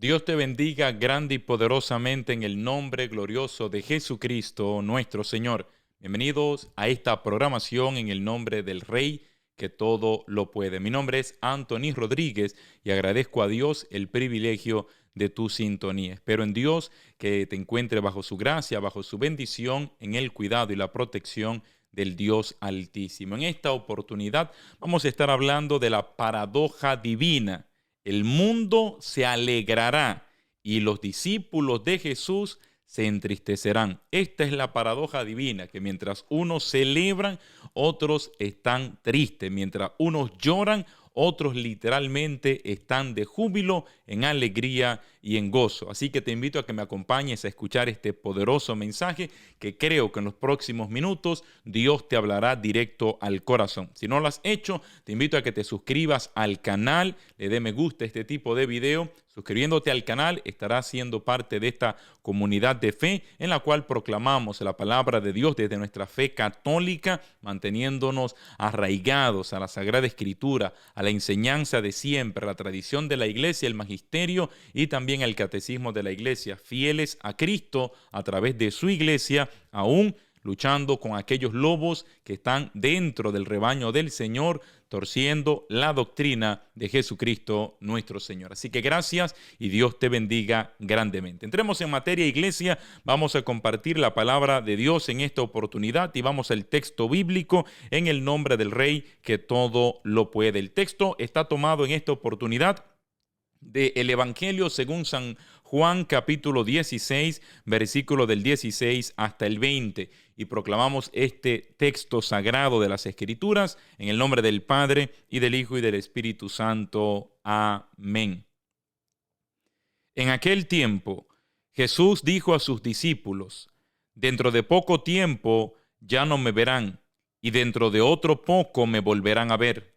Dios te bendiga grande y poderosamente en el nombre glorioso de Jesucristo, nuestro Señor. Bienvenidos a esta programación en el nombre del Rey que todo lo puede. Mi nombre es Anthony Rodríguez y agradezco a Dios el privilegio de tu sintonía. Espero en Dios que te encuentre bajo su gracia, bajo su bendición, en el cuidado y la protección del Dios Altísimo. En esta oportunidad vamos a estar hablando de la paradoja divina. El mundo se alegrará y los discípulos de Jesús se entristecerán. Esta es la paradoja divina, que mientras unos celebran, otros están tristes. Mientras unos lloran, otros literalmente están de júbilo, en alegría y en gozo. Así que te invito a que me acompañes a escuchar este poderoso mensaje que creo que en los próximos minutos Dios te hablará directo al corazón. Si no lo has hecho, te invito a que te suscribas al canal, le dé me gusta a este tipo de video. Suscribiéndote al canal estarás siendo parte de esta comunidad de fe en la cual proclamamos la palabra de Dios desde nuestra fe católica, manteniéndonos arraigados a la Sagrada Escritura, a la enseñanza de siempre, a la tradición de la Iglesia, el magisterio y también al catecismo de la Iglesia, fieles a Cristo a través de su Iglesia, aún luchando con aquellos lobos que están dentro del rebaño del Señor, torciendo la doctrina de Jesucristo nuestro Señor. Así que gracias y Dios te bendiga grandemente. Entremos en materia, iglesia. Vamos a compartir la palabra de Dios en esta oportunidad y vamos al texto bíblico en el nombre del Rey que todo lo puede. El texto está tomado en esta oportunidad del Evangelio según San Juan capítulo 16, versículo del 16 hasta el 20. Y proclamamos este texto sagrado de las Escrituras en el nombre del Padre, y del Hijo, y del Espíritu Santo. Amén. En aquel tiempo, Jesús dijo a sus discípulos: dentro de poco tiempo ya no me verán, y dentro de otro poco me volverán a ver.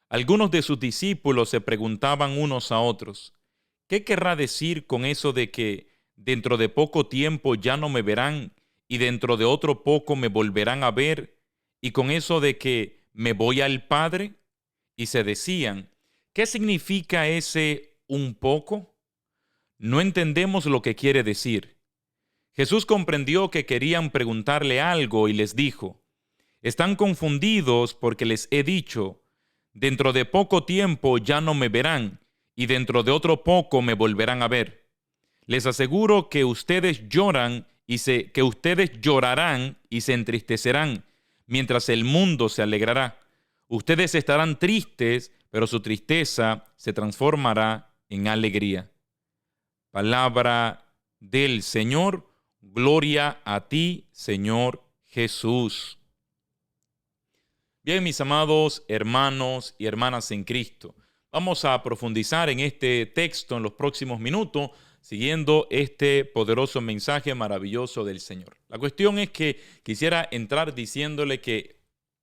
Algunos de sus discípulos se preguntaban unos a otros: ¿qué querrá decir con eso de que dentro de poco tiempo ya no me verán y dentro de otro poco me volverán a ver? Y con eso de que me voy al Padre. Y se decían: ¿qué significa ese un poco? No entendemos lo que quiere decir. Jesús comprendió que querían preguntarle algo y les dijo: están confundidos porque les he dicho: dentro de poco tiempo ya no me verán, y dentro de otro poco me volverán a ver. Les aseguro que ustedes llorarán y se entristecerán, mientras el mundo se alegrará. Ustedes estarán tristes, pero su tristeza se transformará en alegría. Palabra del Señor. Gloria a ti, Señor Jesús. Bien, mis amados hermanos y hermanas en Cristo, vamos a profundizar en este texto en los próximos minutos, siguiendo este poderoso mensaje maravilloso del Señor. La cuestión es que quisiera entrar diciéndole que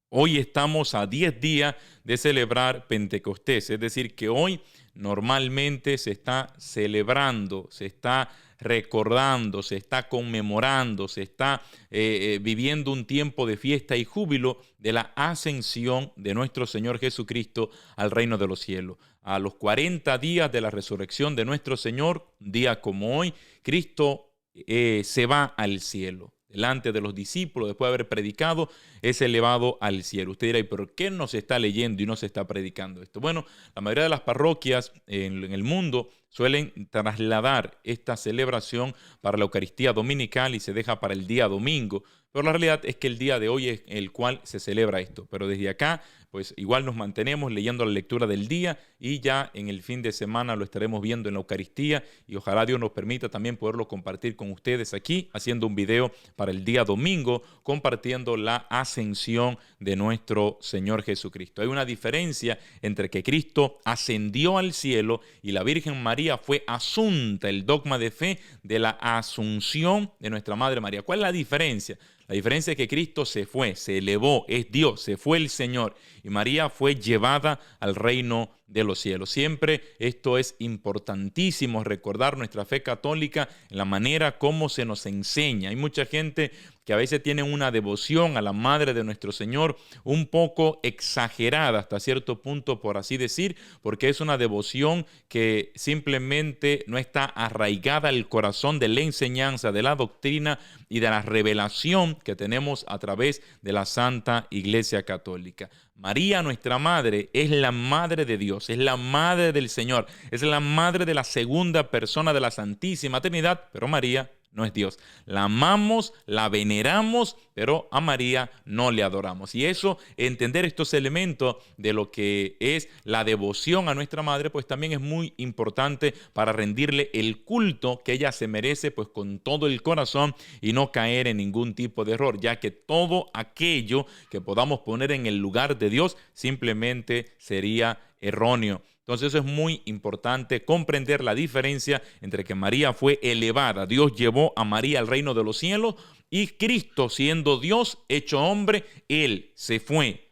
hoy estamos a 10 días de celebrar Pentecostés, es decir, que hoy normalmente se está celebrando, se está recordando, se está conmemorando, se está viviendo un tiempo de fiesta y júbilo de la ascensión de nuestro Señor Jesucristo al reino de los cielos. A los 40 días de la resurrección de nuestro Señor, un día como hoy, Cristo se va al cielo. Delante de los discípulos, después de haber predicado, es elevado al cielo. Usted dirá: ¿y por qué no se está leyendo y no se está predicando esto? Bueno, la mayoría de las parroquias en el mundo suelen trasladar esta celebración para la Eucaristía dominical y se deja para el día domingo. Pero la realidad es que el día de hoy es el cual se celebra esto. Pero desde acá, pues igual nos mantenemos leyendo la lectura del día y ya en el fin de semana lo estaremos viendo en la Eucaristía y ojalá Dios nos permita también poderlo compartir con ustedes aquí, haciendo un video para el día domingo, compartiendo la ascensión de nuestro Señor Jesucristo. Hay una diferencia entre que Cristo ascendió al cielo y la Virgen María fue asunta, el dogma de fe de la asunción de nuestra Madre María. ¿Cuál es la diferencia? La diferencia es que Cristo se fue, se elevó, es Dios, se fue el Señor, y María fue llevada al reino de los cielos. Siempre esto es importantísimo, recordar nuestra fe católica en la manera como se nos enseña. Hay mucha gente que a veces tiene una devoción a la Madre de nuestro Señor un poco exagerada hasta cierto punto, por así decir, porque es una devoción que simplemente no está arraigada al corazón de la enseñanza, de la doctrina y de la revelación que tenemos a través de la Santa Iglesia Católica. María, nuestra Madre, es la Madre de Dios, es la Madre del Señor, es la Madre de la segunda persona de la Santísima Trinidad, pero María no es Dios. La amamos, la veneramos, pero a María no le adoramos. Y eso, entender estos elementos de lo que es la devoción a nuestra Madre, pues también es muy importante para rendirle el culto que ella se merece, pues con todo el corazón y no caer en ningún tipo de error, ya que todo aquello que podamos poner en el lugar de Dios simplemente sería erróneo. Entonces eso es muy importante, comprender la diferencia entre que María fue elevada, Dios llevó a María al reino de los cielos, y Cristo, siendo Dios hecho hombre, Él se fue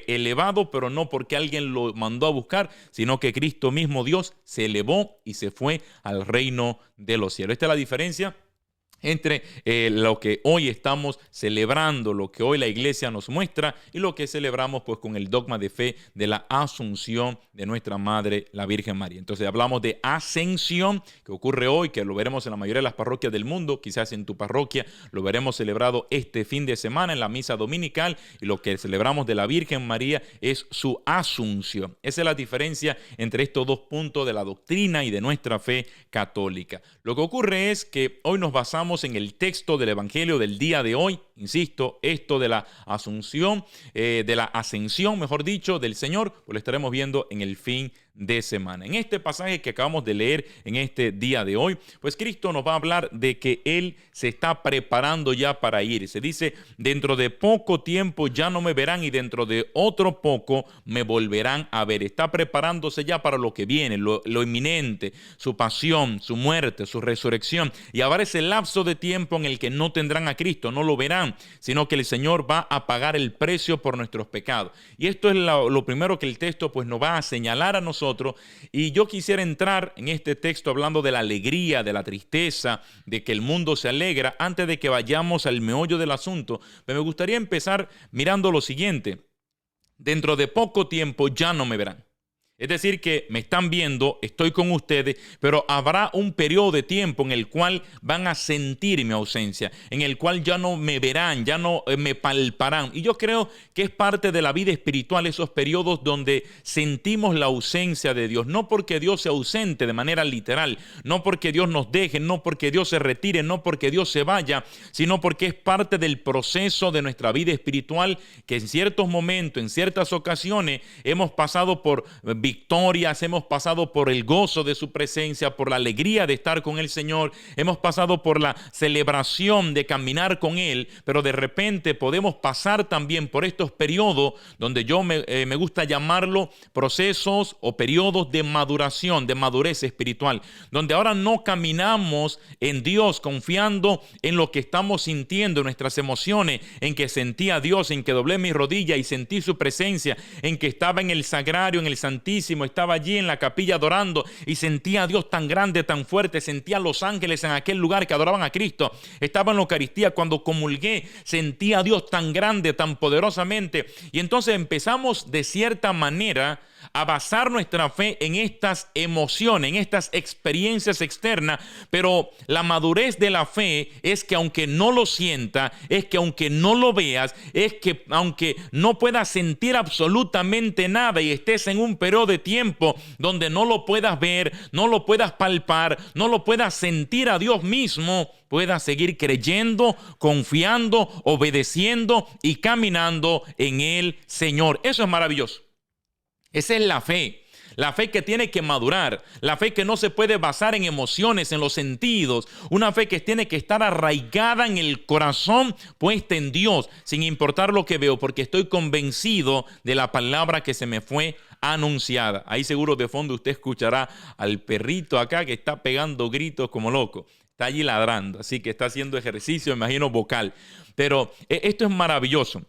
elevado, pero no porque alguien lo mandó a buscar, sino que Cristo mismo, Dios, se elevó y se fue al reino de los cielos. Esta es la diferencia entre lo que hoy estamos celebrando, lo que hoy la iglesia nos muestra y lo que celebramos pues con el dogma de fe de la asunción de nuestra Madre, la Virgen María. Entonces hablamos de ascensión, que ocurre hoy, que lo veremos en la mayoría de las parroquias del mundo, quizás en tu parroquia lo veremos celebrado este fin de semana en la misa dominical, y lo que celebramos de la Virgen María es su asunción. Esa es la diferencia entre estos dos puntos de la doctrina y de nuestra fe católica. Lo que ocurre es que hoy nos basamos en el texto del Evangelio del día de hoy, insisto, esto de la asunción, de la ascensión, mejor dicho, del Señor, pues lo estaremos viendo en el fin de semana. En este pasaje que acabamos de leer en este día de hoy, pues Cristo nos va a hablar de que Él se está preparando ya para ir. Se dice, dentro de poco tiempo ya no me verán y dentro de otro poco me volverán a ver. Está preparándose ya para lo que viene, lo inminente, su pasión, su muerte, su resurrección. Y habrá ese lapso de tiempo en el que no tendrán a Cristo, no lo verán, sino que el Señor va a pagar el precio por nuestros pecados. Y esto es lo primero que el texto pues nos va a señalar a nosotros. Y yo quisiera entrar en este texto hablando de la alegría, de la tristeza, de que el mundo se alegra, antes de que vayamos al meollo del asunto. Pero me gustaría empezar mirando lo siguiente: dentro de poco tiempo ya no me verán. Es decir, que me están viendo, estoy con ustedes, pero habrá un periodo de tiempo en el cual van a sentir mi ausencia, en el cual ya no me verán, ya no me palparán. Y yo creo que es parte de la vida espiritual esos periodos donde sentimos la ausencia de Dios. No porque Dios sea ausente de manera literal, no porque Dios nos deje, no porque Dios se retire, no porque Dios se vaya, sino porque es parte del proceso de nuestra vida espiritual, que en ciertos momentos, en ciertas ocasiones, hemos pasado por victorias, hemos pasado por el gozo de su presencia, por la alegría de estar con el Señor, hemos pasado por la celebración de caminar con Él, pero de repente podemos pasar también por estos periodos donde yo me gusta llamarlo procesos o periodos de maduración, de madurez espiritual, donde ahora no caminamos en Dios confiando en lo que estamos sintiendo, en nuestras emociones, en que sentí a Dios, en que doblé mi rodilla y sentí su presencia, en que estaba en el sagrario, en el santísimo, estaba allí en la capilla adorando y sentía a Dios tan grande, tan fuerte, sentía a los ángeles en aquel lugar que adoraban a Cristo, estaba en la Eucaristía, cuando comulgué, sentía a Dios tan grande, tan poderosamente, y entonces empezamos de cierta manera a basar nuestra fe en estas emociones, en estas experiencias externas, pero la madurez de la fe es que aunque no lo sienta, es que aunque no lo veas, es que aunque no puedas sentir absolutamente nada y estés en un periodo de tiempo donde no lo puedas ver, no lo puedas palpar, no lo puedas sentir a Dios mismo, puedas seguir creyendo, confiando, obedeciendo y caminando en el Señor. Eso es maravilloso. Esa es la fe que tiene que madurar, la fe que no se puede basar en emociones, en los sentidos, una fe que tiene que estar arraigada en el corazón, puesta en Dios, sin importar lo que veo, porque estoy convencido de la palabra que se me fue anunciada. Ahí seguro de fondo usted escuchará al perrito acá que está pegando gritos como loco, está allí ladrando, así que está haciendo ejercicio, me imagino, vocal, pero esto es maravilloso.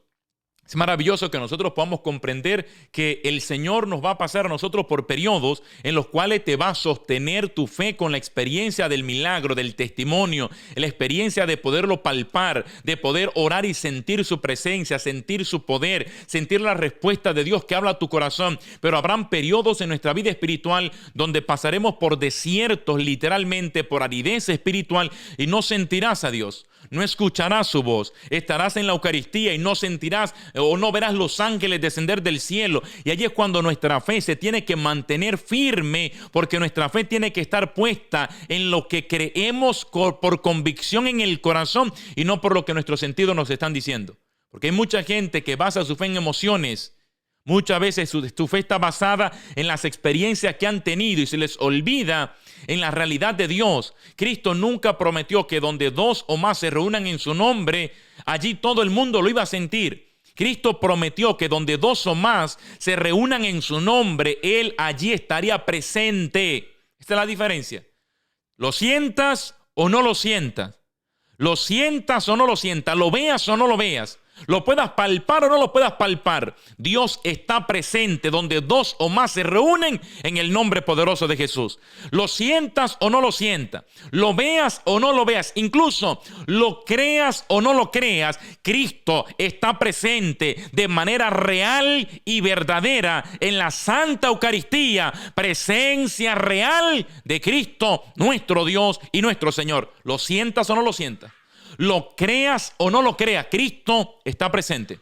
Es maravilloso que nosotros podamos comprender que el Señor nos va a pasar a nosotros por periodos en los cuales te va a sostener tu fe con la experiencia del milagro, del testimonio, la experiencia de poderlo palpar, de poder orar y sentir su presencia, sentir su poder, sentir la respuesta de Dios que habla a tu corazón. Pero habrán periodos en nuestra vida espiritual donde pasaremos por desiertos, literalmente por aridez espiritual, y no sentirás a Dios. No escucharás su voz, estarás en la Eucaristía y no sentirás o no verás los ángeles descender del cielo. Y allí es cuando nuestra fe se tiene que mantener firme, porque nuestra fe tiene que estar puesta en lo que creemos por convicción en el corazón y no por lo que nuestros sentidos nos están diciendo. Porque hay mucha gente que basa su fe en emociones. Muchas veces su fe está basada en las experiencias que han tenido y se les olvida en la realidad de Dios. Cristo nunca prometió que donde dos o más se reúnan en su nombre, allí todo el mundo lo iba a sentir. Cristo prometió que donde dos o más se reúnan en su nombre, Él allí estaría presente. Esta es la diferencia. ¿Lo sientas o no lo sientas? ¿Lo sientas o no lo sientas? ¿Lo veas o no lo veas? ¿Lo puedas palpar o no lo puedas palpar? Dios está presente donde dos o más se reúnen en el nombre poderoso de Jesús. Lo sientas o no lo sientas, lo veas o no lo veas, incluso lo creas o no lo creas, Cristo está presente de manera real y verdadera en la Santa Eucaristía. Presencia real de Cristo, nuestro Dios y nuestro Señor. ¿Lo sientas o no lo sientas? Lo creas o no lo creas, Cristo está presente.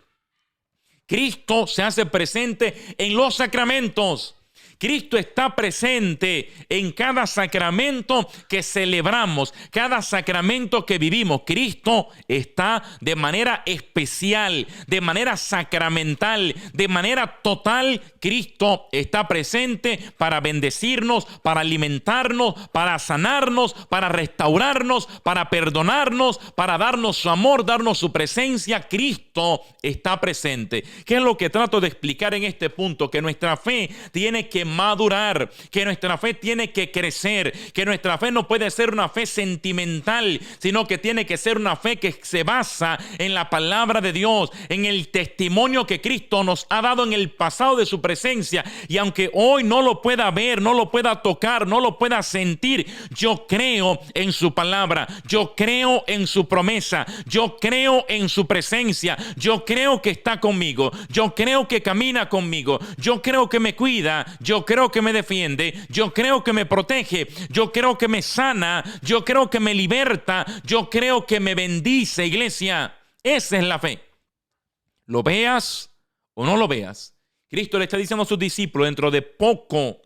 Cristo se hace presente en los sacramentos. Cristo está presente en cada sacramento que celebramos, cada sacramento que vivimos. Cristo está de manera especial, de manera sacramental, de manera total. Cristo está presente para bendecirnos, para alimentarnos, para sanarnos, para restaurarnos, para perdonarnos, para darnos su amor, darnos su presencia. Cristo está presente. ¿Qué es lo que trato de explicar en este punto? Que nuestra fe tiene que madurar, que nuestra fe tiene que crecer, que nuestra fe no puede ser una fe sentimental, sino que tiene que ser una fe que se basa en la palabra de Dios, en el testimonio que Cristo nos ha dado en el pasado de su presencia. Y aunque hoy no lo pueda ver, no lo pueda tocar, no lo pueda sentir, yo creo en su palabra, yo creo en su promesa, yo creo en su presencia, yo creo que está conmigo, yo creo que camina conmigo, yo creo que me cuida, yo creo que me defiende, yo creo que me protege, yo creo que me sana, yo creo que me liberta, yo creo que me bendice, iglesia. Esa es la fe. Lo veas o no lo veas. Cristo le está diciendo a sus discípulos, dentro de poco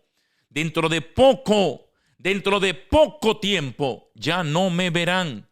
tiempo, ya no me verán.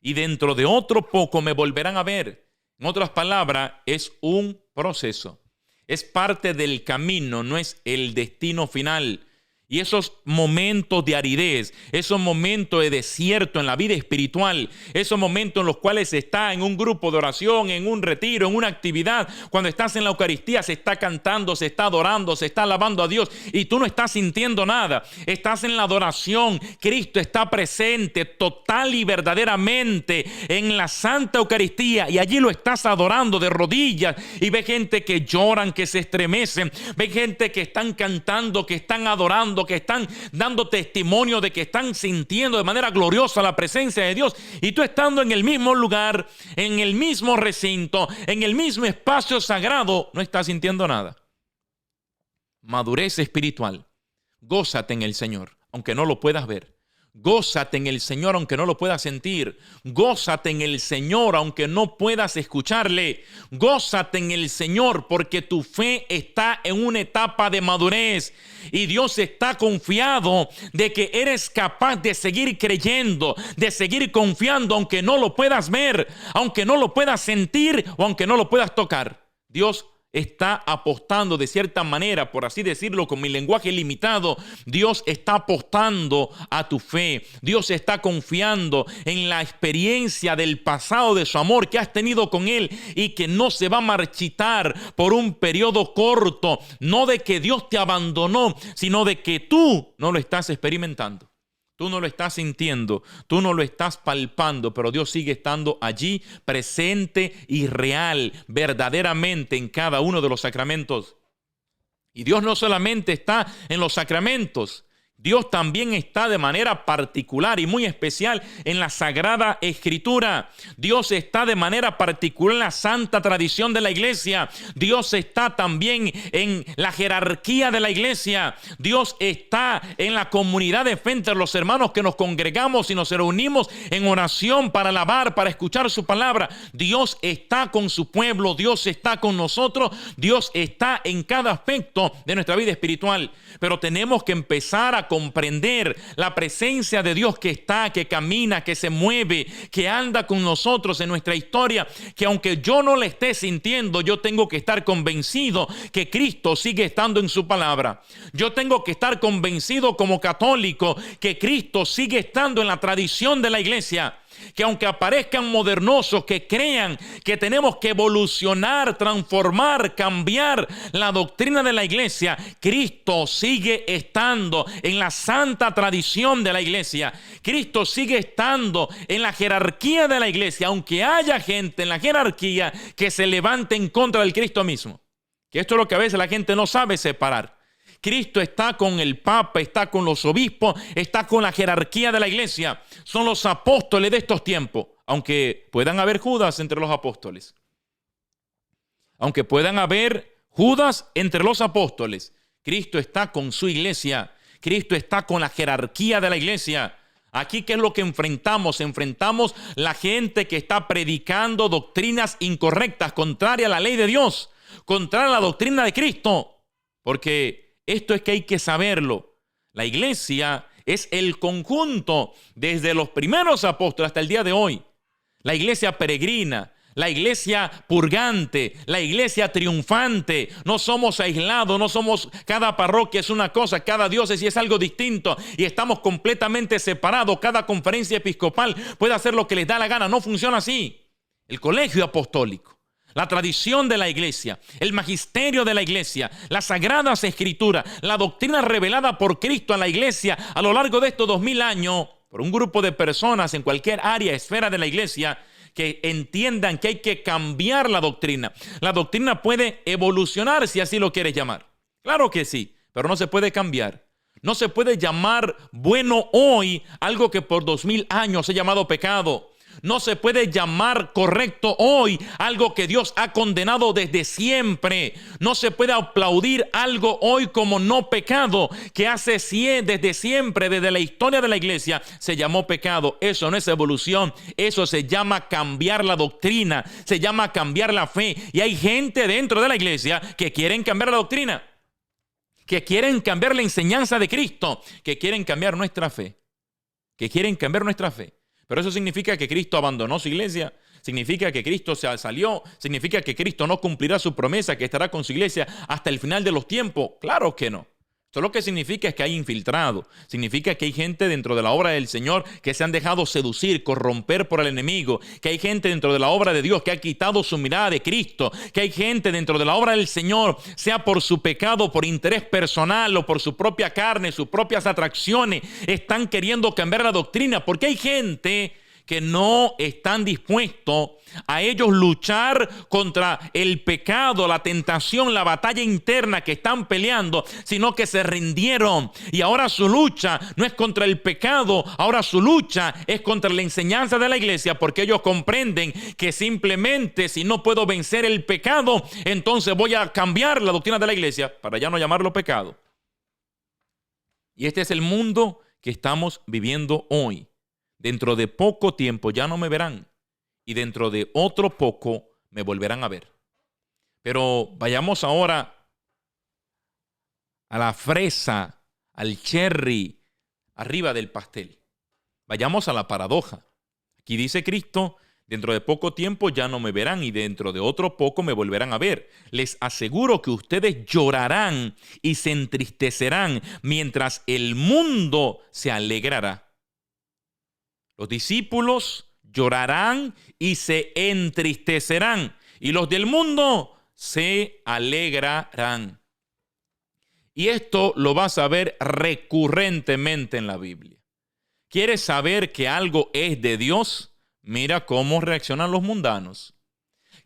Y dentro de otro poco me volverán a ver. En otras palabras, es un proceso. Es parte del camino, no es el destino final. Y esos momentos de aridez, esos momentos de desierto en la vida espiritual, esos momentos en los cuales se está en un grupo de oración, en un retiro, en una actividad, cuando estás en la Eucaristía, se está cantando, se está adorando, se está alabando a Dios y tú no estás sintiendo nada. Estás en la adoración, Cristo está presente total y verdaderamente en la Santa Eucaristía y allí lo estás adorando de rodillas y ve gente que lloran, que se estremecen, ve gente que están cantando, que están adorando, que están dando testimonio de que están sintiendo de manera gloriosa la presencia de Dios, y tú estando en el mismo lugar, en el mismo recinto, en el mismo espacio sagrado, no estás sintiendo nada. Madurez espiritual. Gózate en el Señor, aunque no lo puedas ver. Gózate en el Señor aunque no lo puedas sentir. Gózate en el Señor aunque no puedas escucharle. Gózate en el Señor porque tu fe está en una etapa de madurez y Dios está confiado de que eres capaz de seguir creyendo, de seguir confiando aunque no lo puedas ver, aunque no lo puedas sentir o aunque no lo puedas tocar. Dios está apostando de cierta manera, por así decirlo, con mi lenguaje limitado. Dios está apostando a tu fe. Dios está confiando en la experiencia del pasado de su amor que has tenido con Él y que no se va a marchitar por un periodo corto. No de que Dios te abandonó, sino de que tú no lo estás experimentando. Tú no lo estás sintiendo, tú no lo estás palpando, pero Dios sigue estando allí, presente y real, verdaderamente en cada uno de los sacramentos. Y Dios no solamente está en los sacramentos, Dios también está de manera particular y muy especial en la Sagrada Escritura. Dios está de manera particular en la santa tradición de la iglesia. Dios está también en la jerarquía de la iglesia. Dios está en la comunidad de fe entre los hermanos que nos congregamos y nos reunimos en oración para alabar, para escuchar su palabra. Dios está con su pueblo, Dios está con nosotros, Dios está en cada aspecto de nuestra vida espiritual. Pero tenemos que empezar a comprender la presencia de Dios que está, que camina, que se mueve, que anda con nosotros en nuestra historia, que aunque yo no la esté sintiendo, yo tengo que estar convencido que Cristo sigue estando en su palabra. Yo tengo que estar convencido como católico que Cristo sigue estando en la tradición de la iglesia. Que aunque aparezcan modernosos que crean que tenemos que evolucionar, transformar, cambiar la doctrina de la iglesia, Cristo sigue estando en la santa tradición de la iglesia. Cristo sigue estando en la jerarquía de la iglesia, aunque haya gente en la jerarquía que se levante en contra del Cristo mismo. Que esto es lo que a veces la gente no sabe separar. Cristo está con el Papa, está con los obispos, está con la jerarquía de la iglesia. Son los apóstoles de estos tiempos, aunque puedan haber Judas entre los apóstoles. Aunque puedan haber Judas entre los apóstoles, Cristo está con su iglesia. Cristo está con la jerarquía de la iglesia. Aquí, ¿qué es lo que enfrentamos? Enfrentamos la gente que está predicando doctrinas incorrectas, contrarias a la ley de Dios, contraria a la doctrina de Cristo. Porque esto es que hay que saberlo. La iglesia es el conjunto desde los primeros apóstoles hasta el día de hoy. La iglesia peregrina, la iglesia purgante, la iglesia triunfante. No somos aislados, no somos, cada parroquia es una cosa, cada diócesis es algo distinto y estamos completamente separados. Cada conferencia episcopal puede hacer lo que les da la gana. No funciona así. El colegio apostólico, la tradición de la iglesia, el magisterio de la iglesia, las sagradas escrituras, la doctrina revelada por Cristo a la iglesia a lo largo de estos 2000 años, por un grupo de personas en cualquier área, esfera de la iglesia, que entiendan que hay que cambiar la doctrina. La doctrina puede evolucionar si así lo quieres llamar. Claro que sí, pero no se puede cambiar. No se puede llamar bueno hoy algo que por 2000 años se ha llamado pecado. No se puede llamar correcto hoy algo que Dios ha condenado desde siempre. No se puede aplaudir algo hoy como no pecado que desde siempre, desde la historia de la iglesia, se llamó pecado. Eso no es evolución. Eso se llama cambiar la doctrina. Se llama cambiar la fe. Y hay gente dentro de la iglesia que quieren cambiar la doctrina, que quieren cambiar la enseñanza de Cristo, que quieren cambiar nuestra fe, que quieren cambiar nuestra fe. Pero eso significa que Cristo abandonó su iglesia, significa que Cristo se salió, significa que Cristo no cumplirá su promesa, que estará con su iglesia hasta el final de los tiempos. Claro que no. Esto lo que significa es que hay infiltrados, significa que hay gente dentro de la obra del Señor que se han dejado seducir, corromper por el enemigo, que hay gente dentro de la obra de Dios que ha quitado su mirada de Cristo, que hay gente dentro de la obra del Señor, sea por su pecado, por interés personal o por su propia carne, sus propias atracciones, están queriendo cambiar la doctrina, porque hay gente que no están dispuestos a ellos luchar contra el pecado, la tentación, la batalla interna que están peleando, sino que se rindieron. Y ahora su lucha no es contra el pecado, ahora su lucha es contra la enseñanza de la iglesia, porque ellos comprenden que simplemente si no puedo vencer el pecado, entonces voy a cambiar la doctrina de la iglesia para ya no llamarlo pecado. Y este es el mundo que estamos viviendo hoy. Dentro de poco tiempo ya no me verán y dentro de otro poco me volverán a ver. Pero vayamos ahora a la fresa, al cherry arriba del pastel. Vayamos a la paradoja. Aquí dice Cristo, dentro de poco tiempo ya no me verán y dentro de otro poco me volverán a ver. Les aseguro que ustedes llorarán y se entristecerán mientras el mundo se alegrará. Los discípulos llorarán y se entristecerán, y los del mundo se alegrarán. Y esto lo vas a ver recurrentemente en la Biblia. ¿Quieres saber que algo es de Dios? Mira cómo reaccionan los mundanos.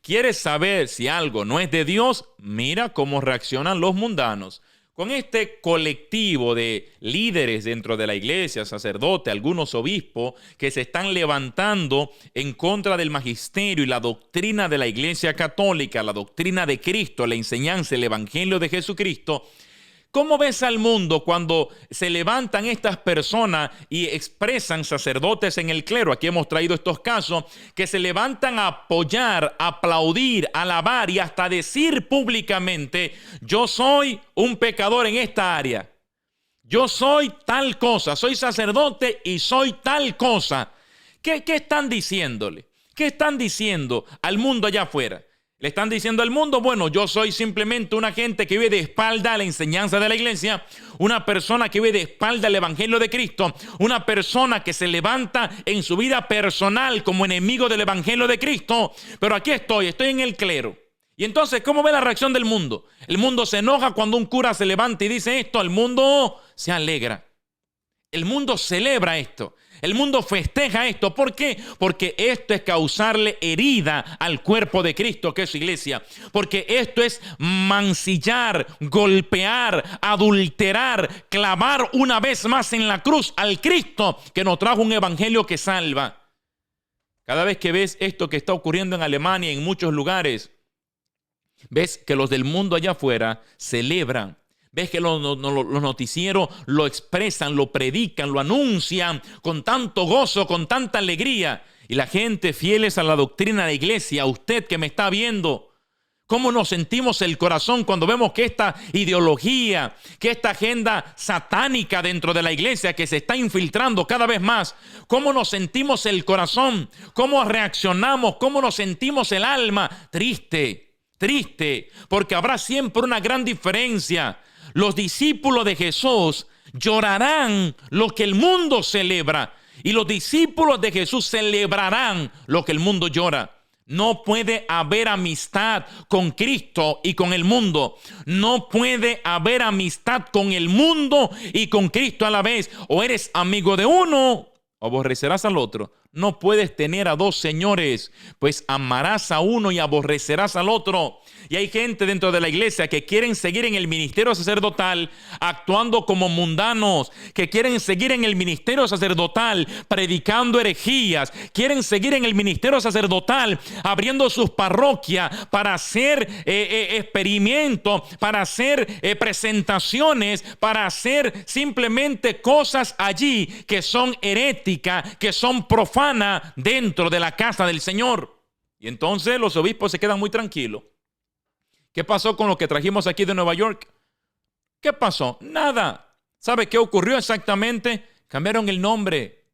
¿Quieres saber si algo no es de Dios? Mira cómo reaccionan los mundanos. Con este colectivo de líderes dentro de la iglesia, sacerdotes, algunos obispos, que se están levantando en contra del magisterio y la doctrina de la iglesia católica, la doctrina de Cristo, la enseñanza, el evangelio de Jesucristo. ¿Cómo ves al mundo cuando se levantan estas personas y expresan, sacerdotes en el clero? Aquí hemos traído estos casos que se levantan a apoyar, aplaudir, alabar y hasta decir públicamente: yo soy un pecador en esta área. Yo soy tal cosa, soy sacerdote y soy tal cosa. ¿Qué están diciéndole? ¿Qué están diciendo al mundo allá afuera? Le están diciendo al mundo: bueno, yo soy simplemente una gente que vive de espalda a la enseñanza de la iglesia, una persona que vive de espalda al evangelio de Cristo, una persona que se levanta en su vida personal como enemigo del evangelio de Cristo, pero aquí estoy en el clero. Y entonces, ¿cómo ve la reacción del mundo? El mundo se enoja cuando un cura se levanta y dice esto, el mundo se alegra. El mundo celebra esto. El mundo festeja esto. ¿Por qué? Porque esto es causarle herida al cuerpo de Cristo, que es su iglesia. Porque esto es mancillar, golpear, adulterar, clavar una vez más en la cruz al Cristo que nos trajo un evangelio que salva. Cada vez que ves esto que está ocurriendo en Alemania y en muchos lugares, ves que los del mundo allá afuera celebran. Ves que los noticieros lo expresan, lo predican, lo anuncian con tanto gozo, con tanta alegría. Y la gente fieles a la doctrina de la iglesia, usted que me está viendo, ¿cómo nos sentimos el corazón cuando vemos que esta ideología, que esta agenda satánica dentro de la iglesia que se está infiltrando cada vez más? ¿Cómo nos sentimos el corazón? ¿Cómo reaccionamos? ¿Cómo nos sentimos el alma? Triste, porque habrá siempre una gran diferencia. Los discípulos de Jesús llorarán lo que el mundo celebra y los discípulos de Jesús celebrarán lo que el mundo llora. No puede haber amistad con Cristo y con el mundo. No puede haber amistad con el mundo y con Cristo a la vez. O eres amigo de uno o aborrecerás al otro. No puedes tener a dos señores, pues amarás a uno y aborrecerás al otro. Y hay gente dentro de la iglesia que quieren seguir en el ministerio sacerdotal actuando como mundanos, que quieren seguir en el ministerio sacerdotal predicando herejías, quieren seguir en el ministerio sacerdotal abriendo sus parroquias para hacer experimentos, para hacer presentaciones, para hacer simplemente cosas allí que son heréticas, que son profanas dentro de la casa del Señor. Y entonces los obispos se quedan muy tranquilos. ¿Qué pasó con lo que trajimos aquí de Nueva York? ¿Qué pasó? Nada. ¿Sabe qué ocurrió exactamente? Cambiaron el nombre.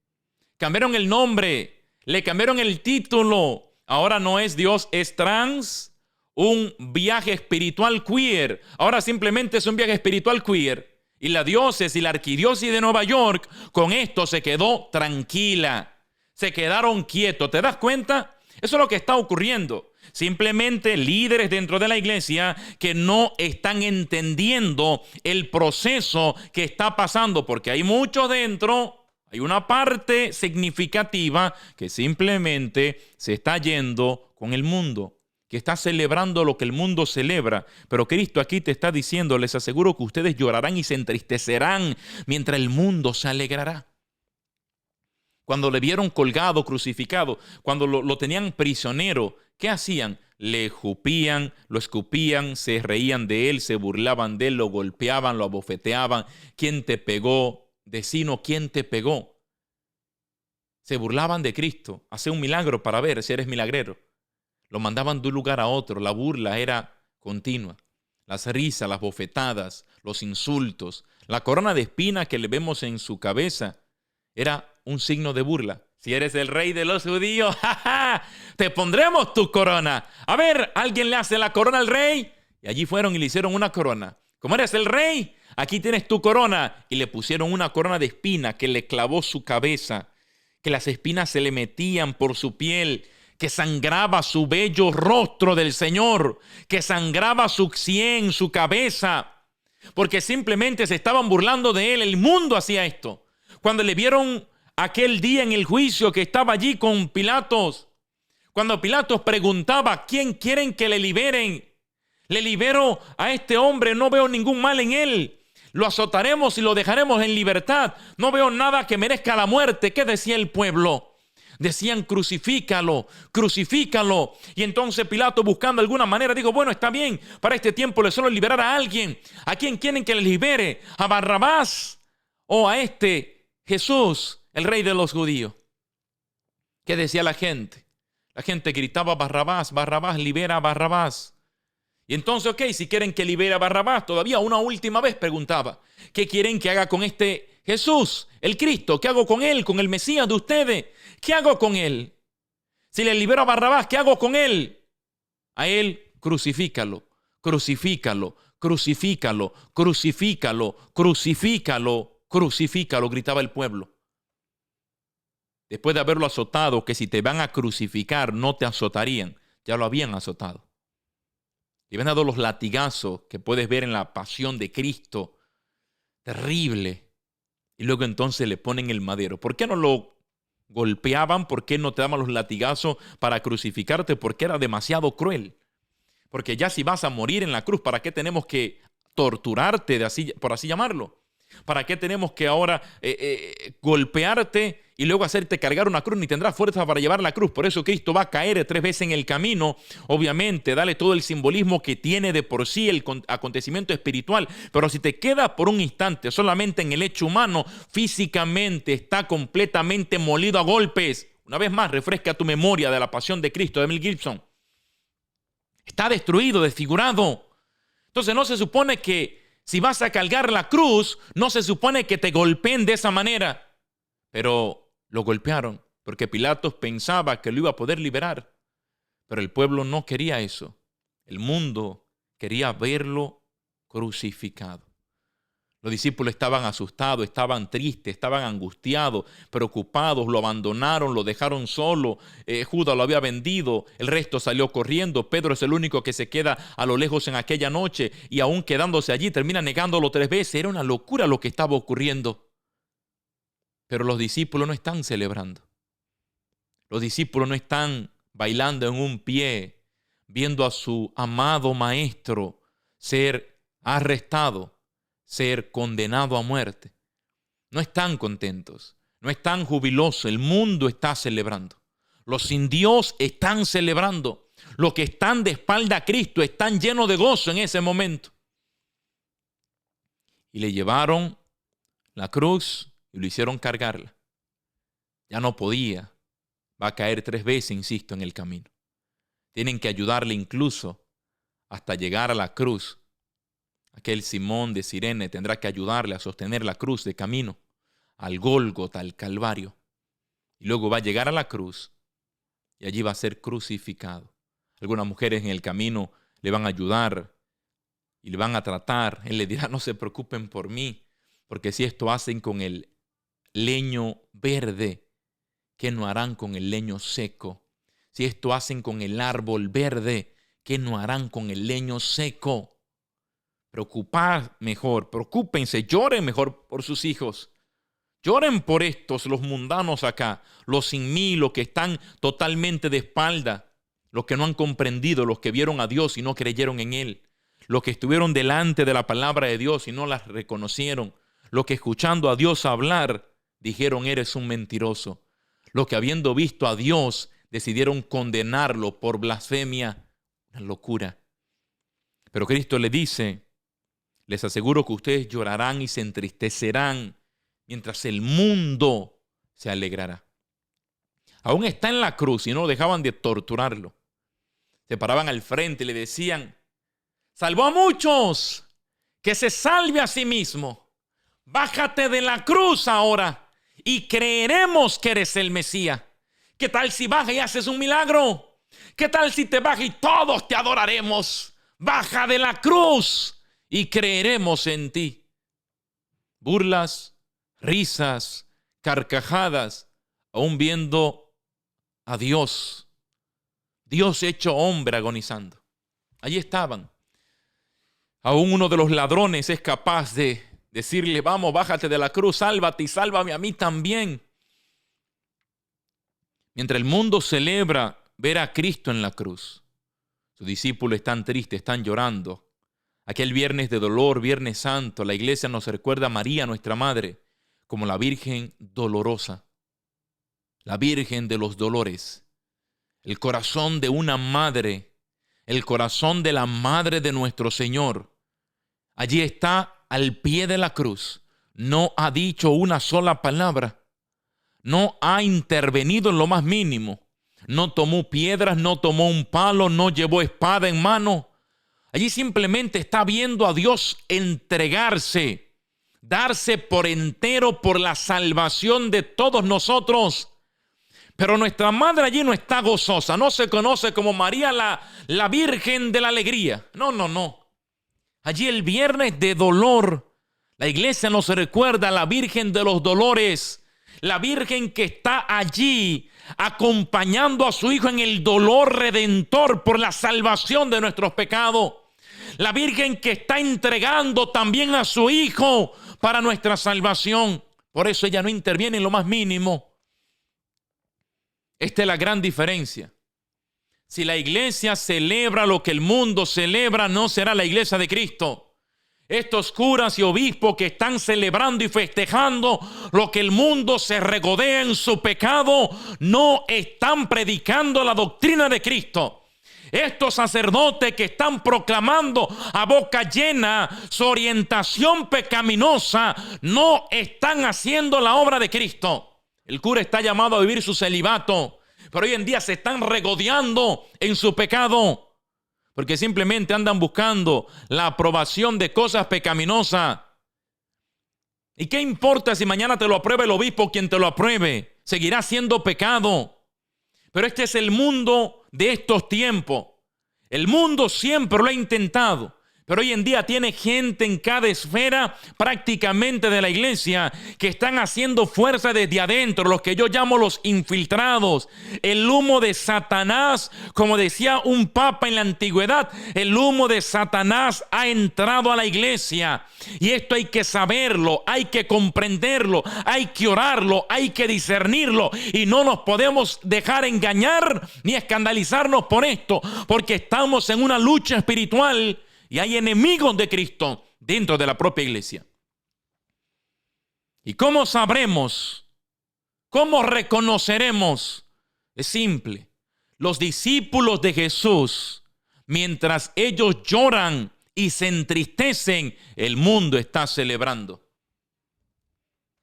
Le cambiaron el título. Ahora no es Dios es trans, un viaje espiritual queer. Ahora simplemente es un viaje espiritual queer. Y la diócesis y la arquidiócesis de Nueva York con esto se quedó tranquila. Se quedaron quietos. ¿Te das cuenta? Eso es lo que está ocurriendo. Simplemente líderes dentro de la iglesia que no están entendiendo el proceso que está pasando, porque hay mucho dentro, hay una parte significativa que simplemente se está yendo con el mundo, que está celebrando lo que el mundo celebra. Pero Cristo aquí te está diciendo, les aseguro que ustedes llorarán y se entristecerán mientras el mundo se alegrará. Cuando le vieron colgado, crucificado, cuando lo tenían prisionero, ¿qué hacían? Le escupían, lo escupían, se reían de él, se burlaban de él, lo golpeaban, lo abofeteaban. ¿Quién te pegó? Vecino, ¿quién te pegó? Se burlaban de Cristo. Hace un milagro para ver si eres milagrero. Lo mandaban de un lugar a otro. La burla era continua. Las risas, las bofetadas, los insultos. La corona de espinas que le vemos en su cabeza era un signo de burla. Si eres el rey de los judíos, ¡ja, ja! Te pondremos tu corona. A ver, ¿alguien le hace la corona al rey? Y allí fueron y le hicieron una corona. Como eres el rey, aquí tienes tu corona. Y le pusieron una corona de espinas que le clavó su cabeza, que las espinas se le metían por su piel, que sangraba su bello rostro del Señor, que sangraba su sien, su cabeza, porque simplemente se estaban burlando de él. El mundo hacía esto. Cuando le vieron aquel día en el juicio que estaba allí con Pilatos. Cuando Pilatos preguntaba, ¿quién quieren que le liberen? Le libero a este hombre, no veo ningún mal en él. Lo azotaremos y lo dejaremos en libertad. No veo nada que merezca la muerte. ¿Qué decía el pueblo? Decían, crucifícalo, crucifícalo. Y entonces Pilato, buscando alguna manera, dijo, bueno, está bien, para este tiempo le suelo liberar a alguien. ¿A quién quieren que le libere? ¿A Barrabás o a este Jesús, el rey de los judíos? ¿Qué decía la gente? La gente gritaba, Barrabás, Barrabás, libera a Barrabás. Y entonces, ok, si quieren que libere a Barrabás, todavía una última vez preguntaba, ¿qué quieren que haga con este Jesús, el Cristo? ¿Qué hago con él, con el Mesías de ustedes? ¿Qué hago con él? Si le libero a Barrabás, ¿qué hago con él? A él, crucifícalo, crucifícalo, crucifícalo, crucifícalo, crucifícalo, crucifícalo, gritaba el pueblo. Después de haberlo azotado, que si te van a crucificar no te azotarían, ya lo habían azotado. Le habían dado los latigazos que puedes ver en la pasión de Cristo, terrible. Y luego entonces le ponen el madero. ¿Por qué no lo golpeaban? ¿Por qué no te daban los latigazos para crucificarte? Porque era demasiado cruel. Porque ya si vas a morir en la cruz, ¿para qué tenemos que torturarte, por así llamarlo? ¿Para qué tenemos que ahora golpearte y luego hacerte cargar una cruz? Ni tendrás fuerza para llevar la cruz. Por eso Cristo va a caer 3 veces en el camino. Obviamente, dale todo el simbolismo que tiene de por sí el acontecimiento espiritual. Pero si te quedas por un instante solamente en el hecho humano, físicamente está completamente molido a golpes. Una vez más, refresca tu memoria de la pasión de Cristo de Mel Gibson. Está destruido, desfigurado. Entonces no se supone que si vas a cargar la cruz, no se supone que te golpeen de esa manera. Pero lo golpearon porque Pilatos pensaba que lo iba a poder liberar. Pero el pueblo no quería eso. El mundo quería verlo crucificado. Los discípulos estaban asustados, estaban tristes, estaban angustiados, preocupados, lo abandonaron, lo dejaron solo. Judas lo había vendido, el resto salió corriendo. Pedro es el único que se queda a lo lejos en aquella noche y aún quedándose allí termina negándolo 3 veces. Era una locura lo que estaba ocurriendo. Pero los discípulos no están celebrando. Los discípulos no están bailando en un pie, viendo a su amado maestro ser arrestado, ser condenado a muerte. No están contentos, no están jubilosos. El mundo está celebrando. Los sin Dios están celebrando. Los que están de espalda a Cristo están llenos de gozo en ese momento. Y le llevaron la cruz y lo hicieron cargarla. Ya no podía. Va a caer 3 veces, insisto, en el camino. Tienen que ayudarle incluso hasta llegar a la cruz. Aquel Simón de Cirene tendrá que ayudarle a sostener la cruz de camino al Gólgota, al Calvario. Y luego va a llegar a la cruz y allí va a ser crucificado. Algunas mujeres en el camino le van a ayudar y le van a tratar. Él le dirá, no se preocupen por mí, porque si esto hacen con el leño verde, ¿qué no harán con el leño seco? Si esto hacen con el árbol verde, ¿qué no harán con el leño seco? Preocupar mejor, preocúpense, lloren mejor por sus hijos. Lloren por estos, los mundanos acá, los sin mí, los que están totalmente de espalda, los que no han comprendido, los que vieron a Dios y no creyeron en Él, los que estuvieron delante de la palabra de Dios y no la reconocieron, los que escuchando a Dios hablar dijeron eres un mentiroso, los que habiendo visto a Dios decidieron condenarlo por blasfemia, una locura. Pero Cristo le dice, les aseguro que ustedes llorarán y se entristecerán mientras el mundo se alegrará. Aún está en la cruz y no dejaban de torturarlo. Se paraban al frente y le decían, salvó a muchos, que se salve a sí mismo. Bájate de la cruz ahora y creeremos que eres el Mesías. ¿Qué tal si bajas y haces un milagro? ¿Qué tal si te bajas y todos te adoraremos? Baja de la cruz y creeremos en ti. Burlas, risas, carcajadas, aún viendo a Dios. Dios hecho hombre agonizando. Allí estaban. Aún uno de los ladrones es capaz de decirle, vamos, bájate de la cruz, sálvate y sálvame a mí también. Mientras el mundo celebra ver a Cristo en la cruz, sus discípulos están tristes, están llorando. Aquel viernes de dolor, Viernes Santo, la iglesia nos recuerda a María, nuestra madre, como la Virgen dolorosa, la Virgen de los dolores. El corazón de una madre, el corazón de la madre de nuestro Señor. Allí está al pie de la cruz. No ha dicho una sola palabra. No ha intervenido en lo más mínimo. No tomó piedras, no tomó un palo, no llevó espada en mano. Allí simplemente está viendo a Dios entregarse, darse por entero por la salvación de todos nosotros. Pero nuestra madre allí no está gozosa, no se conoce como María la Virgen de la Alegría. No. Allí el viernes de dolor, la iglesia nos recuerda a la Virgen de los Dolores, la Virgen que está allí acompañando a su Hijo en el dolor redentor por la salvación de nuestros pecados. La Virgen que está entregando también a su Hijo para nuestra salvación. Por eso ella no interviene en lo más mínimo. Esta es la gran diferencia. Si la iglesia celebra lo que el mundo celebra, no será la iglesia de Cristo. Estos curas y obispos que están celebrando y festejando lo que el mundo se regodea en su pecado, no están predicando la doctrina de Cristo. Estos sacerdotes que están proclamando a boca llena su orientación pecaminosa, no están haciendo la obra de Cristo. El cura está llamado a vivir su celibato, pero hoy en día se están regodeando en su pecado, porque simplemente andan buscando la aprobación de cosas pecaminosas. ¿Y qué importa si mañana te lo aprueba el obispo o quien te lo apruebe? Seguirá siendo pecado. Pero este es el mundo de estos tiempos. El mundo siempre lo ha intentado, pero hoy en día tiene gente en cada esfera prácticamente de la iglesia que están haciendo fuerza desde adentro, los que yo llamo los infiltrados. El humo de Satanás, como decía un papa en la antigüedad, el humo de Satanás ha entrado a la iglesia. Y esto hay que saberlo, hay que comprenderlo, hay que orarlo, hay que discernirlo. Y no nos podemos dejar engañar ni escandalizarnos por esto, porque estamos en una lucha espiritual. Y hay enemigos de Cristo dentro de la propia iglesia. ¿Y cómo sabremos? ¿Cómo reconoceremos? Es simple. Los discípulos de Jesús, mientras ellos lloran y se entristecen, el mundo está celebrando.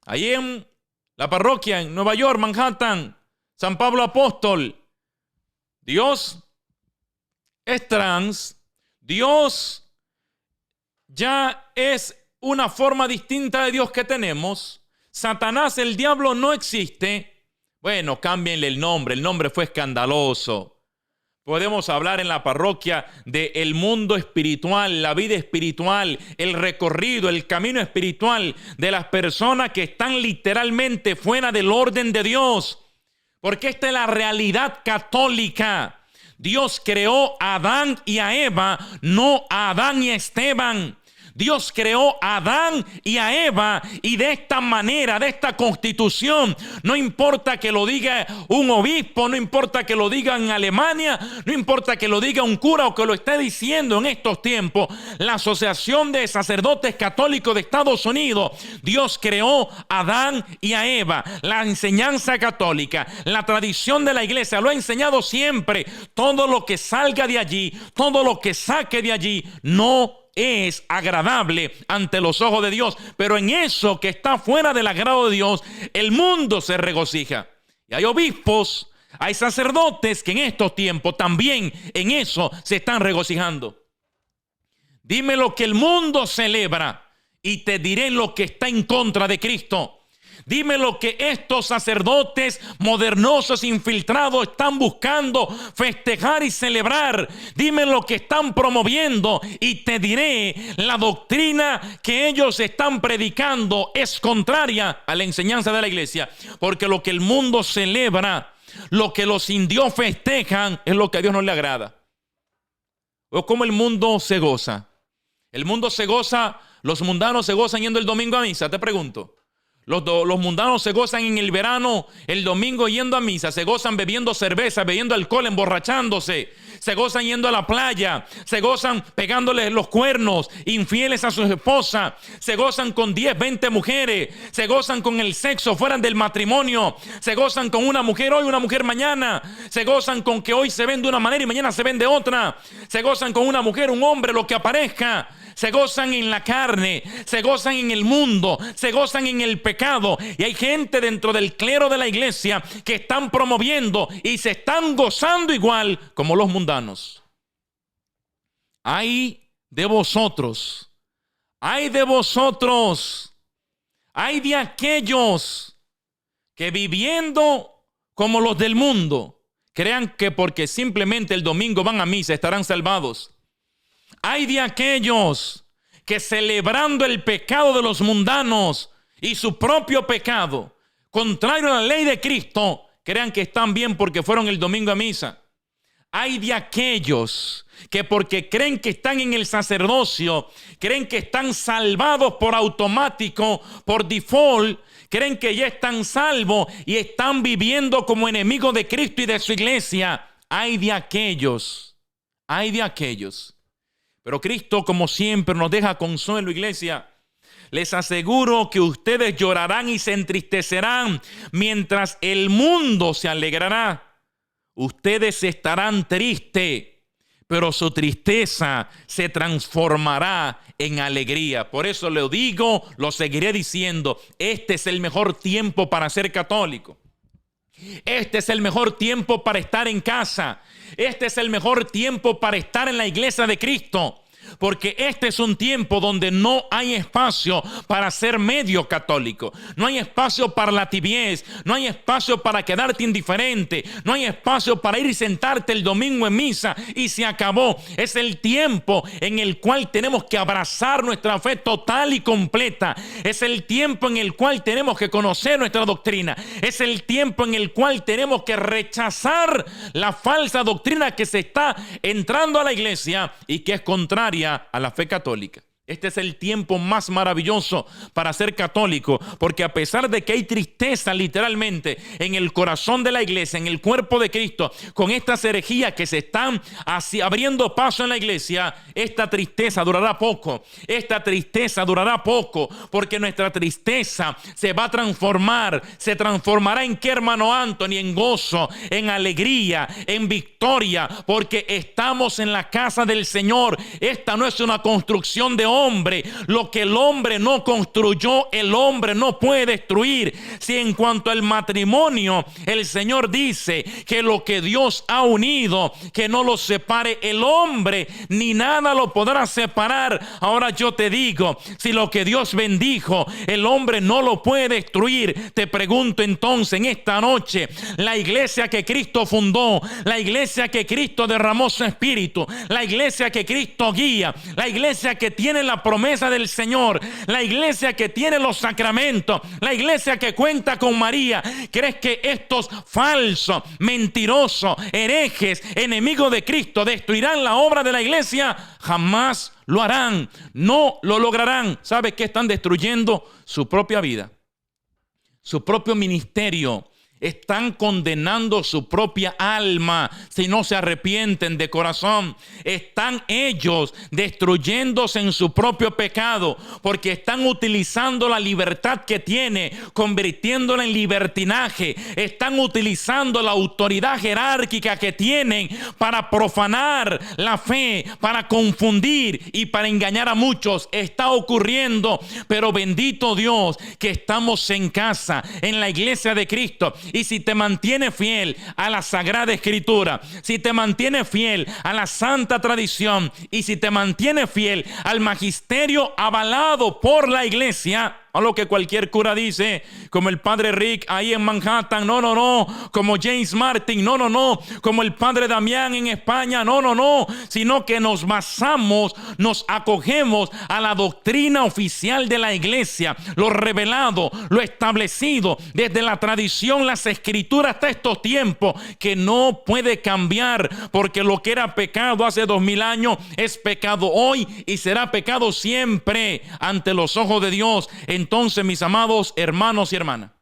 Ahí en la parroquia en Nueva York, Manhattan, San Pablo Apóstol, Dios es trans. Dios ya es una forma distinta de Dios que tenemos. Satanás, el diablo, no existe. Bueno, cámbienle el nombre fue escandaloso. Podemos hablar en la parroquia del mundo espiritual, la vida espiritual, el recorrido, el camino espiritual de las personas que están literalmente fuera del orden de Dios. Porque esta es la realidad católica. Dios creó a Adán y a Eva, no a Adán y a Esteban. Dios creó a Adán y a Eva, y de esta manera, de esta constitución, no importa que lo diga un obispo, no importa que lo diga en Alemania, no importa que lo diga un cura o que lo esté diciendo en estos tiempos, la Asociación de Sacerdotes Católicos de Estados Unidos, Dios creó a Adán y a Eva. La enseñanza católica, la tradición de la iglesia lo ha enseñado siempre. Todo lo que salga de allí, todo lo que saque de allí, no es agradable ante los ojos de Dios, pero en eso que está fuera del agrado de Dios, el mundo se regocija. Y hay obispos, hay sacerdotes que en estos tiempos también en eso se están regocijando. Dime lo que el mundo celebra y te diré lo que está en contra de Cristo. Dime lo que estos sacerdotes modernosos infiltrados están buscando festejar y celebrar. Dime lo que están promoviendo y te diré la doctrina que ellos están predicando es contraria a la enseñanza de la iglesia. Porque lo que el mundo celebra, lo que los indios festejan, es lo que a Dios no le agrada. ¿O cómo el mundo se goza? El mundo se goza, los mundanos se gozan yendo el domingo a misa, te pregunto. Los mundanos se gozan en el verano, el domingo yendo a misa, se gozan bebiendo cerveza, bebiendo alcohol, emborrachándose, se gozan yendo a la playa, se gozan pegándoles los cuernos, infieles a su esposa, se gozan con 10, 20 mujeres, se gozan con el sexo fuera del matrimonio, se gozan con una mujer hoy, una mujer mañana, se gozan con que hoy se ven de una manera y mañana se ven de otra, se gozan con una mujer, un hombre, lo que aparezca. Se gozan en la carne, se gozan en el mundo, se gozan en el pecado. Y hay gente dentro del clero de la iglesia que están promoviendo y se están gozando igual como los mundanos. Ay de vosotros, ay de vosotros, ay de aquellos que viviendo como los del mundo crean que porque simplemente el domingo van a misa estarán salvados. Ay de aquellos que celebrando el pecado de los mundanos y su propio pecado, contrario a la ley de Cristo, crean que están bien porque fueron el domingo a misa. Ay de aquellos que porque creen que están en el sacerdocio, creen que están salvados por automático, por default, creen que ya están salvos y están viviendo como enemigos de Cristo y de su iglesia. Ay de aquellos, ay de aquellos. Pero Cristo, como siempre, nos deja consuelo, iglesia. Les aseguro que ustedes llorarán y se entristecerán mientras el mundo se alegrará. Ustedes estarán tristes, pero su tristeza se transformará en alegría. Por eso lo digo, lo seguiré diciendo. Este es el mejor tiempo para ser católico. Este es el mejor tiempo para estar en casa. Este es el mejor tiempo para estar en la iglesia de Cristo. Porque este es un tiempo donde no hay espacio para ser medio católico. No hay espacio para la tibiez. No hay espacio para quedarte indiferente. No hay espacio para ir y sentarte el domingo en misa y se acabó. Es el tiempo en el cual tenemos que abrazar nuestra fe total y completa. Es el tiempo en el cual tenemos que conocer nuestra doctrina. Es el tiempo en el cual tenemos que rechazar la falsa doctrina que se está entrando a la iglesia y que es contraria a la fe católica. Este es el tiempo más maravilloso para ser católico, porque a pesar de que hay tristeza literalmente en el corazón de la iglesia, en el cuerpo de Cristo, con estas herejías que se están abriendo paso en la iglesia, esta tristeza durará poco. Esta tristeza durará poco, porque nuestra tristeza se va a transformar, se transformará en qué, hermano Anthony, en gozo, en alegría, en victoria, porque estamos en la casa del Señor. Esta no es una construcción de hombre. Lo que el hombre no construyó, el hombre no puede destruir. Si en cuanto al matrimonio, el Señor dice que lo que Dios ha unido, que no lo separe el hombre, ni nada lo podrá separar. Ahora yo te digo, si lo que Dios bendijo, el hombre no lo puede destruir, te pregunto entonces en esta noche, la iglesia que Cristo fundó, la iglesia que Cristo derramó su espíritu, la iglesia que Cristo guía, la iglesia que tiene la promesa del Señor, la iglesia que tiene los sacramentos, la iglesia que cuenta con María, ¿crees que estos falsos, mentirosos, herejes, enemigos de Cristo destruirán la obra de la iglesia? Jamás lo harán, no lo lograrán. ¿Sabe qué están destruyendo? Su propia vida, su propio ministerio. Están condenando su propia alma si no se arrepienten de corazón. Están ellos destruyéndose en su propio pecado porque están utilizando la libertad que tiene, convirtiéndola en libertinaje. Están utilizando la autoridad jerárquica que tienen para profanar la fe, para confundir y para engañar a muchos. Está ocurriendo, pero bendito Dios que estamos en casa, en la iglesia de Cristo. Y si te mantienes fiel a la Sagrada Escritura, si te mantienes fiel a la Santa Tradición y si te mantienes fiel al magisterio avalado por la iglesia, a lo que cualquier cura dice, como el padre Rick ahí en Manhattan, no, como James Martin, no, como el padre Damián en España, no, sino que nos basamos, nos acogemos a la doctrina oficial de la iglesia, lo revelado, lo establecido desde la tradición, las escrituras hasta estos tiempos, que no puede cambiar, porque lo que era pecado hace 2000 años es pecado hoy y será pecado siempre ante los ojos de Dios. entonces, mis amados hermanos y hermanas,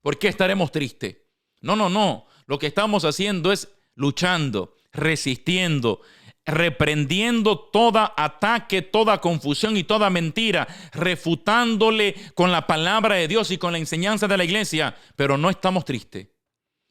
¿por qué estaremos tristes? No. Lo que estamos haciendo es luchando, resistiendo, reprendiendo todo ataque, toda confusión y toda mentira, refutándole con la palabra de Dios y con la enseñanza de la iglesia. Pero no estamos tristes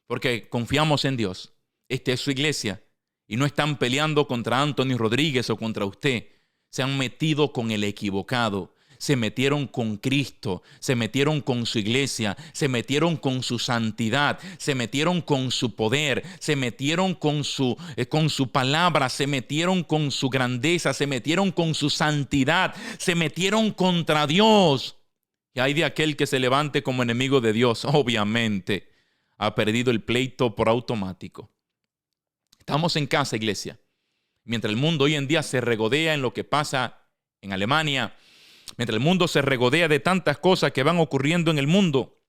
porque confiamos en Dios. Esta es su iglesia y no están peleando contra Anthony Rodríguez o contra usted. Se han metido con el equivocado. Se metieron con Cristo, se metieron con su iglesia, se metieron con su santidad, se metieron con su poder, se metieron con su palabra, se metieron con su grandeza, se metieron con su santidad, se metieron contra Dios. Y hay de aquel que se levante como enemigo de Dios, obviamente, ha perdido el pleito por automático. Estamos en casa, iglesia. Mientras el mundo hoy en día se regodea en lo que pasa en Alemania, mientras el mundo se regodea de tantas cosas que van ocurriendo en el mundo,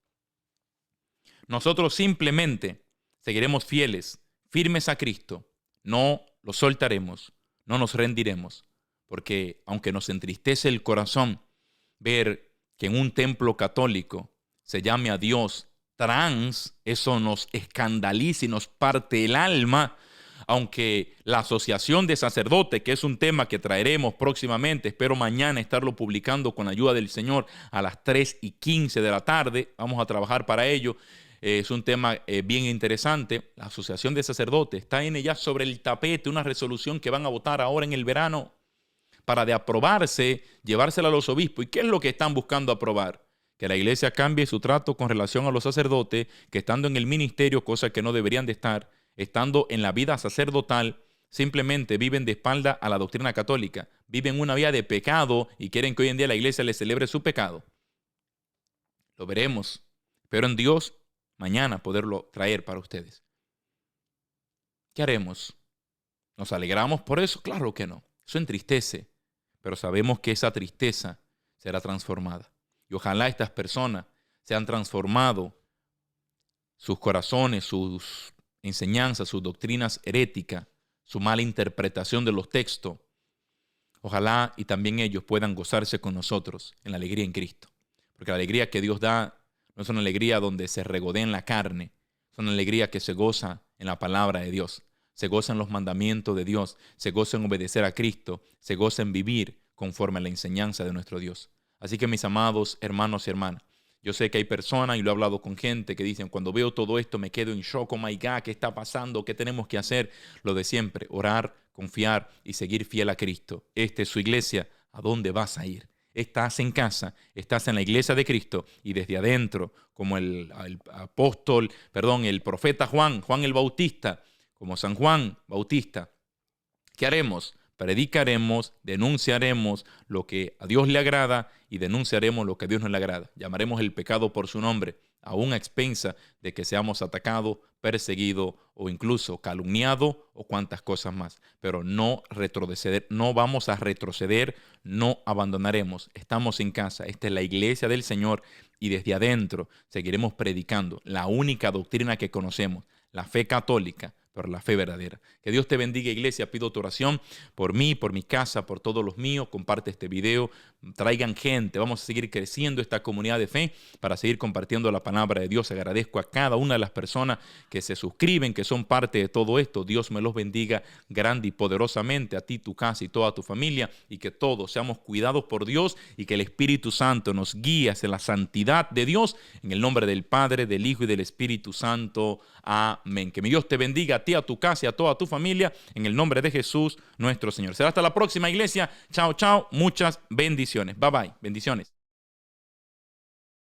nosotros simplemente seguiremos fieles, firmes a Cristo. No lo soltaremos, no nos rendiremos, porque aunque nos entristece el corazón ver que en un templo católico se llame a Dios trans, eso nos escandaliza y nos parte el alma. Aunque la Asociación de Sacerdotes, que es un tema que traeremos próximamente, espero mañana estarlo publicando con la ayuda del Señor a las 3:15 de la tarde, vamos a trabajar para ello, es un tema bien interesante. La Asociación de Sacerdotes está en ella sobre el tapete una resolución que van a votar ahora en el verano para de aprobarse, llevársela a los obispos. ¿Y qué es lo que están buscando aprobar? Que la iglesia cambie su trato con relación a los sacerdotes que estando en el ministerio, cosa que no deberían de estar, estando en la vida sacerdotal, simplemente viven de espalda a la doctrina católica, viven una vida de pecado y quieren que hoy en día la iglesia les celebre su pecado. Lo veremos, pero en Dios mañana poderlo traer para ustedes. ¿Qué haremos? ¿Nos alegramos por eso? Claro que no. Eso entristece, pero sabemos que esa tristeza será transformada. Y ojalá estas personas se han transformado sus corazones, sus enseñanzas, sus doctrinas heréticas, su mala interpretación de los textos. Ojalá y también ellos puedan gozarse con nosotros en la alegría en Cristo. Porque la alegría que Dios da no es una alegría donde se regodea en la carne, es una alegría que se goza en la palabra de Dios, se goza en los mandamientos de Dios, se goza en obedecer a Cristo, se goza en vivir conforme a la enseñanza de nuestro Dios. Así que mis amados hermanos y hermanas, yo sé que hay personas, y lo he hablado con gente, que dicen, cuando veo todo esto me quedo en shock, oh my God, ¿qué está pasando? ¿Qué tenemos que hacer? Lo de siempre, orar, confiar y seguir fiel a Cristo. Esta es su iglesia. ¿A dónde vas a ir? Estás en casa, estás en la iglesia de Cristo y desde adentro, como el profeta Juan el Bautista, como San Juan Bautista, ¿qué haremos? Predicaremos, denunciaremos lo que a Dios le agrada y denunciaremos lo que a Dios no le agrada. Llamaremos el pecado por su nombre, aún a expensa de que seamos atacados, perseguidos o incluso calumniados o cuantas cosas más. Pero no retroceder, no vamos a retroceder, no abandonaremos. Estamos en casa, esta es la iglesia del Señor y desde adentro seguiremos predicando la única doctrina que conocemos, la fe católica, pero la fe verdadera. Que Dios te bendiga, iglesia. Pido tu oración por mí, por mi casa, por todos los míos. Comparte este video, traigan gente. Vamos a seguir creciendo esta comunidad de fe para seguir compartiendo la palabra de Dios. Agradezco a cada una de las personas que se suscriben, que son parte de todo esto. Dios me los bendiga grande y poderosamente a ti, tu casa y toda tu familia, y que todos seamos cuidados por Dios y que el Espíritu Santo nos guíe hacia la santidad de Dios, en el nombre del Padre, del Hijo y del Espíritu Santo. Amén. Que mi Dios te bendiga a ti, a tu casa y a toda tu familia, en el nombre de Jesús nuestro Señor. Será hasta la próxima, iglesia. Chao, chao. Muchas bendiciones. Bye, bye. Bendiciones.